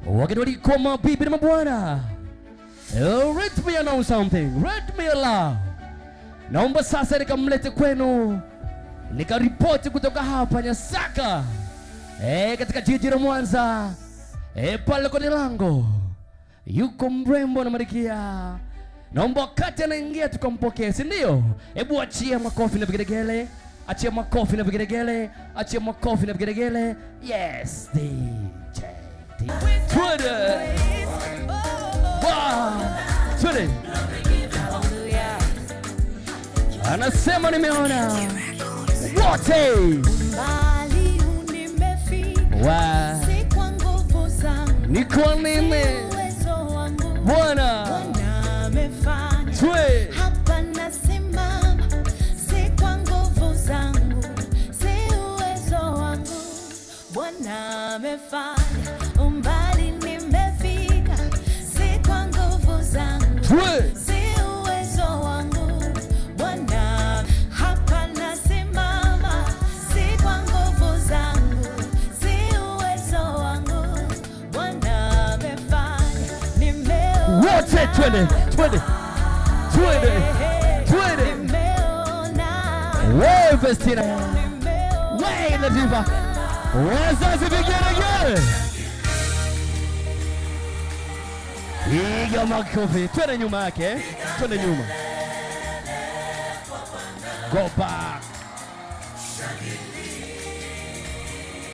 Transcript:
Wakati waliko mabibi na mabwana, let me announce something, let me allow. Naomba sasa nikamlete kwenu, nikaripoti kutoka hapa Nyasaka, katika jiji la Mwanza, pale kwenye lango yuko mrembo na Marikia. Naomba wakati anaingia tukampokea, si ndio? Hebu achia makofi na vigelegele, achia makofi na vigelegele, achia makofi na vigelegele. Yes, DJ Twitter. Wow, Twitter. Anasema nimeona wote. Wow. Ni kwa nini Bwana Twe hapa nasimama, si kwa nguvu zangu, si uwezo wangu. Bwana amefanya, umbali nimefika, si kwa nguvu zangu, si uwezo wangu. Bwana hapa nasimama, si kwa nguvu zangu, si uwezo wangu. Bwana amefanya, nimeona wote. Twende wewe Vestina, wewe Latifa, wazazi vigelegele, piga makofi. Twende nyuma yake, twende nyuma, go back.